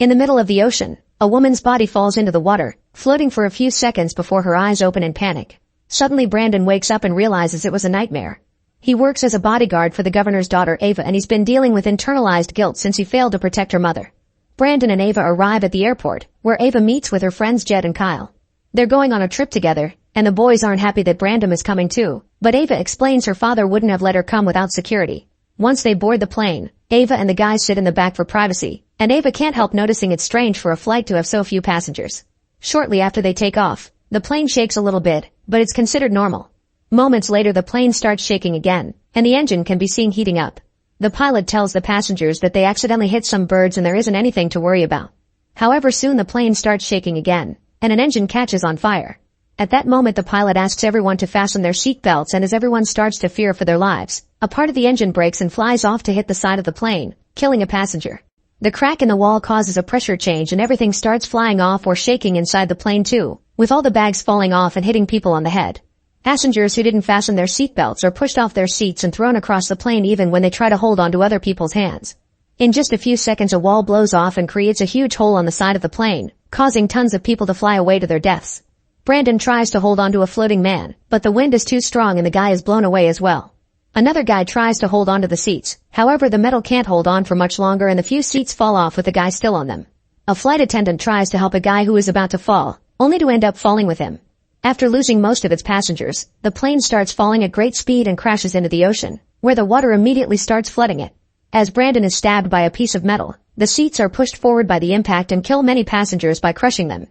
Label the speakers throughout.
Speaker 1: In the middle of the ocean, a woman's body falls into the water, floating for a few seconds before her eyes open in panic. Suddenly Brandon wakes up and realizes it was a nightmare. He works as a bodyguard for the governor's daughter Ava, and he's been dealing with internalized guilt since he failed to protect her mother. Brandon and Ava arrive at the airport, where Ava meets with her friends Jed and Kyle. They're going on a trip together, and the boys aren't happy that Brandon is coming too, but Ava explains her father wouldn't have let her come without security. Once they board the plane, Ava and the guys sit in the back for privacy, and Ava can't help noticing it's strange for a flight to have so few passengers. Shortly after they take off, the plane shakes a little bit, but it's considered normal. Moments later the plane starts shaking again, and the engine can be seen heating up. The pilot tells the passengers that they accidentally hit some birds and there isn't anything to worry about. However, soon the plane starts shaking again, and an engine catches on fire. At that moment the pilot asks everyone to fasten their seatbelts, and as everyone starts to fear for their lives, a part of the engine breaks and flies off to hit the side of the plane, killing a passenger. The crack in the wall causes a pressure change and everything starts flying off or shaking inside the plane too, with all the bags falling off and hitting people on the head. Passengers who didn't fasten their seatbelts are pushed off their seats and thrown across the plane even when they try to hold onto other people's hands. In just a few seconds a wall blows off and creates a huge hole on the side of the plane, causing tons of people to fly away to their deaths. Brandon tries to hold onto a floating man, but the wind is too strong and the guy is blown away as well. Another guy tries to hold onto the seats, however the metal can't hold on for much longer and the few seats fall off with the guy still on them. A flight attendant tries to help a guy who is about to fall, only to end up falling with him. After losing most of its passengers, the plane starts falling at great speed and crashes into the ocean, where the water immediately starts flooding it. As Brandon is stabbed by a piece of metal, the seats are pushed forward by the impact and kill many passengers by crushing them.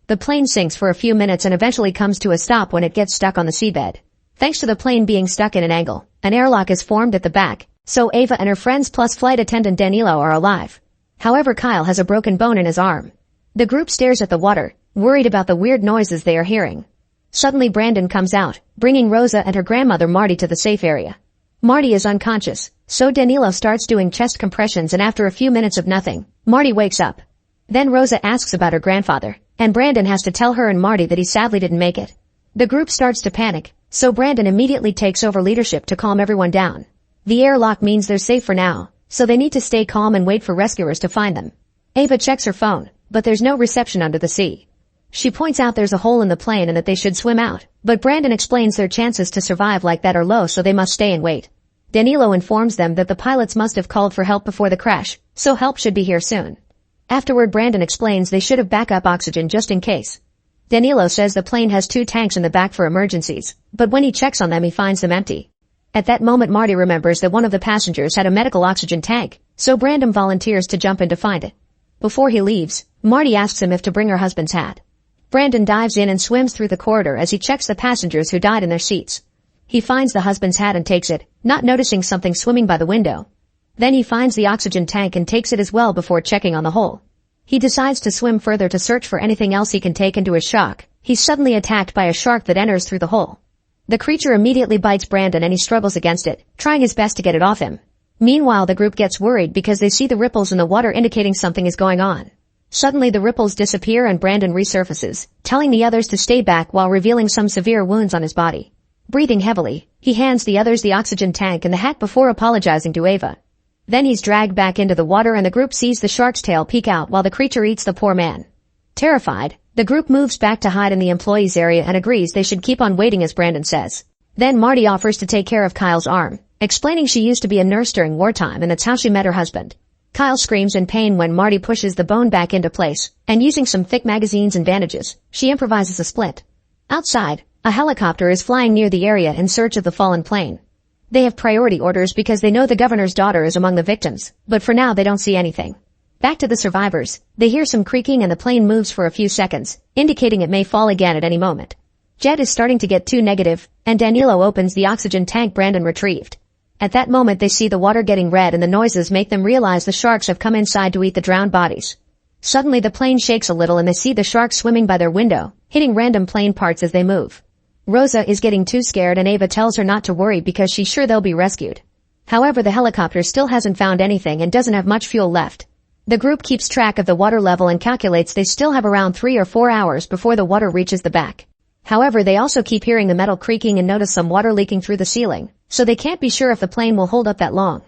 Speaker 1: The plane sinks for a few minutes and eventually comes to a stop when it gets stuck on the seabed. Thanks to the plane being stuck in an angle, an airlock is formed at the back, so Ava and her friends plus flight attendant Danilo are alive. However, Kyle has a broken bone in his arm. The group stares at the water, worried about the weird noises they are hearing. Suddenly Brandon comes out, bringing Rosa and her grandmother Marty to the safe area. Marty is unconscious, so Danilo starts doing chest compressions, and after a few minutes of nothing, Marty wakes up. Then Rosa asks about her grandfather, and Brandon has to tell her and Marty that he sadly didn't make it. The group starts to panic, so Brandon immediately takes over leadership to calm everyone down. The airlock means they're safe for now, so they need to stay calm and wait for rescuers to find them. Ava checks her phone, but there's no reception under the sea. She points out there's a hole in the plane and that they should swim out, but Brandon explains their chances to survive like that are low, so they must stay and wait. Danilo informs them that the pilots must have called for help before the crash, so help should be here soon. Afterward Brandon explains they should have backup oxygen just in case. Danilo says the plane has 2 tanks in the back for emergencies, but when he checks on them he finds them empty. At that moment Marty remembers that one of the passengers had a medical oxygen tank, so Brandon volunteers to jump in to find it. Before he leaves, Marty asks him if to bring her husband's hat. Brandon dives in and swims through the corridor as he checks the passengers who died in their seats. He finds the husband's hat and takes it, not noticing something swimming by the window. Then he finds the oxygen tank and takes it as well before checking on the hole. He decides to swim further to search for anything else he can take, and to his shock, he's suddenly attacked by a shark that enters through the hole. The creature immediately bites Brandon and he struggles against it, trying his best to get it off him. Meanwhile the group gets worried because they see the ripples in the water indicating something is going on. Suddenly the ripples disappear and Brandon resurfaces, telling the others to stay back while revealing some severe wounds on his body. Breathing heavily, he hands the others the oxygen tank and the hat before apologizing to Ava. Then he's dragged back into the water and the group sees the shark's tail peek out while the creature eats the poor man. Terrified, the group moves back to hide in the employees area and agrees they should keep on waiting as Brandon says. Then Marty offers to take care of Kyle's arm, explaining she used to be a nurse during wartime and that's how she met her husband. Kyle screams in pain when Marty pushes the bone back into place, and using some thick magazines and bandages, she improvises a splint. Outside, a helicopter is flying near the area in search of the fallen plane. They have priority orders because they know the governor's daughter is among the victims, but for now they don't see anything. Back to the survivors, they hear some creaking and the plane moves for a few seconds, indicating it may fall again at any moment. Jed is starting to get too negative, and Danilo opens the oxygen tank Brandon retrieved. At that moment they see the water getting red and the noises make them realize the sharks have come inside to eat the drowned bodies. Suddenly the plane shakes a little and they see the sharks swimming by their window, hitting random plane parts as they move. Rosa is getting too scared and Ava tells her not to worry because she's sure they'll be rescued. However, the helicopter still hasn't found anything and doesn't have much fuel left. The group keeps track of the water level and calculates they still have around 3 or 4 hours before the water reaches the back. However, they also keep hearing the metal creaking and notice some water leaking through the ceiling, so they can't be sure if the plane will hold up that long.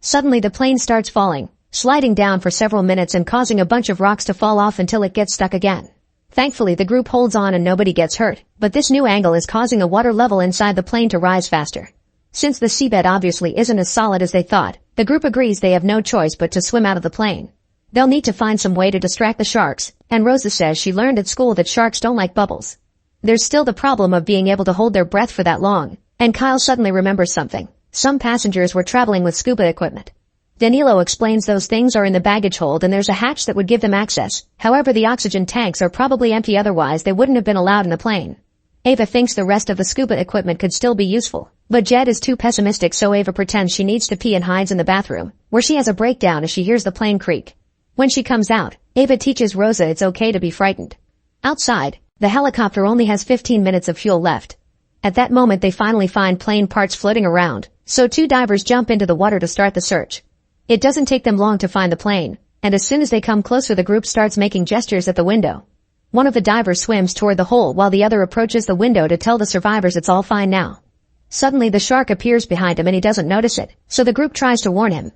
Speaker 1: Suddenly the plane starts falling, sliding down for several minutes and causing a bunch of rocks to fall off until it gets stuck again. Thankfully, the group holds on and nobody gets hurt, but this new angle is causing the water level inside the plane to rise faster. Since the seabed obviously isn't as solid as they thought, the group agrees they have no choice but to swim out of the plane. They'll need to find some way to distract the sharks, and Rosa says she learned at school that sharks don't like bubbles. There's still the problem of being able to hold their breath for that long, and Kyle suddenly remembers something. Some passengers were traveling with scuba equipment. Danilo explains those things are in the baggage hold and there's a hatch that would give them access. However, the oxygen tanks are probably empty, otherwise they wouldn't have been allowed in the plane. Ava thinks the rest of the scuba equipment could still be useful, but Jed is too pessimistic, so Ava pretends she needs to pee and hides in the bathroom, where she has a breakdown as she hears the plane creak. When she comes out, Ava teaches Rosa it's okay to be frightened. Outside, the helicopter only has 15 minutes of fuel left. At that moment they finally find plane parts floating around, so two divers jump into the water to start the search. It doesn't take them long to find the plane, and as soon as they come closer the group starts making gestures at the window. One of the divers swims toward the hole while the other approaches the window to tell the survivors it's all fine now. Suddenly the shark appears behind him and he doesn't notice it, so the group tries to warn him.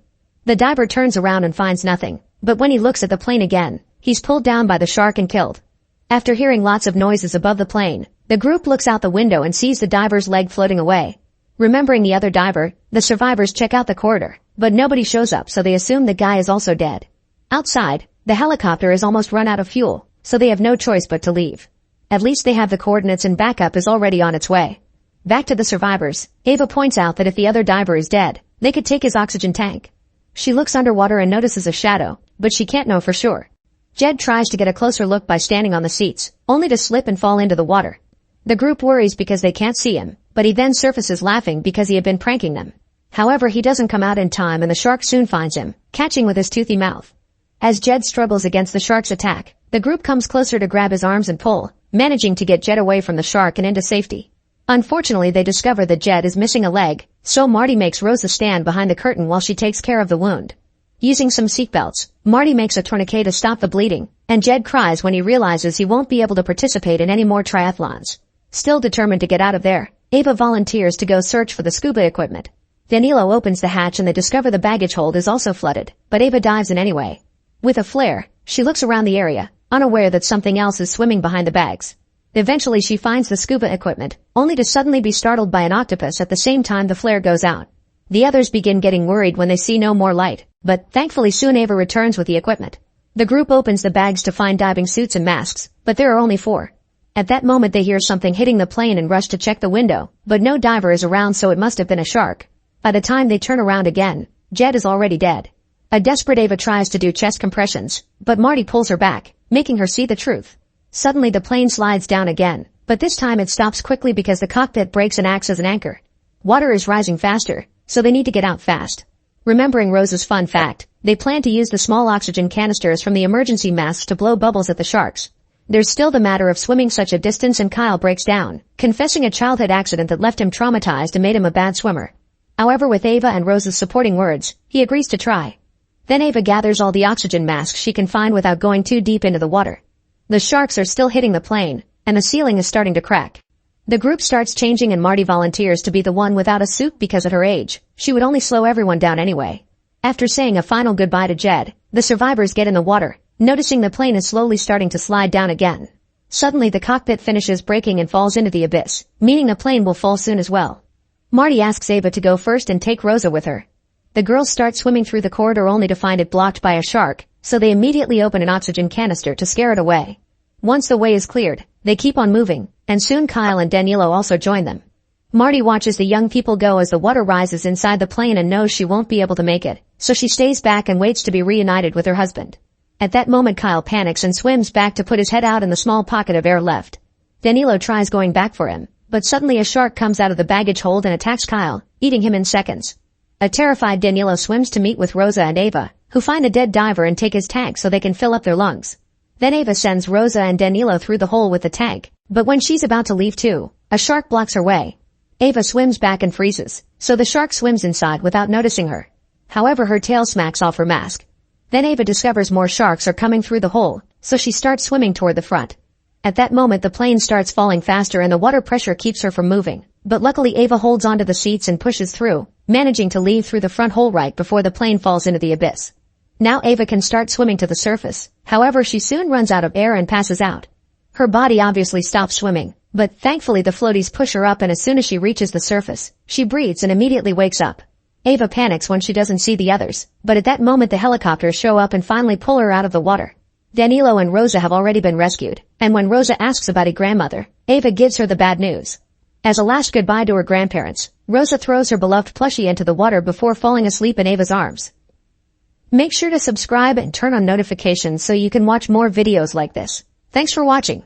Speaker 1: The diver turns around and finds nothing, but when he looks at the plane again, he's pulled down by the shark and killed. After hearing lots of noises above the plane, the group looks out the window and sees the diver's leg floating away. Remembering the other diver, the survivors check out the corridor, but nobody shows up, so they assume the guy is also dead. Outside, the helicopter is almost run out of fuel, so they have no choice but to leave. At least they have the coordinates and backup is already on its way. Back to the survivors, Ava points out that if the other diver is dead, they could take his oxygen tank. She looks underwater and notices a shadow, but she can't know for sure. Jed tries to get a closer look by standing on the seats, only to slip and fall into the water. The group worries because they can't see him, but he then surfaces laughing because he had been pranking them. However, he doesn't come out in time and the shark soon finds him, catching with his toothy mouth. As Jed struggles against the shark's attack, the group comes closer to grab his arms and pull, managing to get Jed away from the shark and into safety. Unfortunately, they discover that Jed is missing a leg, so Marty makes Rosa stand behind the curtain while she takes care of the wound. Using some seatbelts, Marty makes a tourniquet to stop the bleeding, and Jed cries when he realizes he won't be able to participate in any more triathlons. Still determined to get out of there, Ava volunteers to go search for the scuba equipment. Danilo opens the hatch and they discover the baggage hold is also flooded, but Ava dives in anyway. With a flare, she looks around the area, unaware that something else is swimming behind the bags. Eventually she finds the scuba equipment, only to suddenly be startled by an octopus at the same time the flare goes out. The others begin getting worried when they see no more light, but thankfully soon Ava returns with the equipment. The group opens the bags to find diving suits and masks, but there are only 4. At that moment they hear something hitting the plane and rush to check the window, but no diver is around, so it must have been a shark. By the time they turn around again, Jed is already dead. A desperate Ava tries to do chest compressions, but Marty pulls her back, making her see the truth. Suddenly the plane slides down again, but this time it stops quickly because the cockpit breaks and acts as an anchor. Water is rising faster, so they need to get out fast. Remembering Rose's fun fact, they plan to use the small oxygen canisters from the emergency masks to blow bubbles at the sharks. There's still the matter of swimming such a distance, and Kyle breaks down, confessing a childhood accident that left him traumatized and made him a bad swimmer. However, with Ava and Rose's supporting words, he agrees to try. Then Ava gathers all the oxygen masks she can find without going too deep into the water. The sharks are still hitting the plane, and the ceiling is starting to crack. The group starts changing and Marty volunteers to be the one without a suit because at her age, she would only slow everyone down anyway. After saying a final goodbye to Jed, the survivors get in the water, noticing the plane is slowly starting to slide down again. Suddenly the cockpit finishes breaking and falls into the abyss, meaning the plane will fall soon as well. Marty asks Ava to go first and take Rosa with her. The girls start swimming through the corridor only to find it blocked by a shark, so they immediately open an oxygen canister to scare it away. Once the way is cleared, they keep on moving, and soon Kyle and Danilo also join them. Marty watches the young people go as the water rises inside the plane and knows she won't be able to make it, so she stays back and waits to be reunited with her husband. At that moment Kyle panics and swims back to put his head out in the small pocket of air left. Danilo tries going back for him, but suddenly a shark comes out of the baggage hold and attacks Kyle, eating him in seconds. A terrified Danilo swims to meet with Rosa and Ava, who find the dead diver and take his tank so they can fill up their lungs. Then Ava sends Rosa and Danilo through the hole with the tank, but when she's about to leave too, a shark blocks her way. Ava swims back and freezes, so the shark swims inside without noticing her. However, her tail smacks off her mask. Then Ava discovers more sharks are coming through the hole, so she starts swimming toward the front. At that moment the plane starts falling faster and the water pressure keeps her from moving, but luckily Ava holds onto the seats and pushes through, managing to leave through the front hole right before the plane falls into the abyss. Now Ava can start swimming to the surface. However, she soon runs out of air and passes out. Her body obviously stops swimming, but thankfully the floaties push her up, and as soon as she reaches the surface, she breathes and immediately wakes up. Ava panics when she doesn't see the others, but at that moment the helicopters show up and finally pull her out of the water. Danilo and Rosa have already been rescued, and when Rosa asks about her grandmother, Ava gives her the bad news. As a last goodbye to her grandparents, Rosa throws her beloved plushie into the water before falling asleep in Ava's arms. Make sure to subscribe and turn on notifications so you can watch more videos like this. Thanks for watching.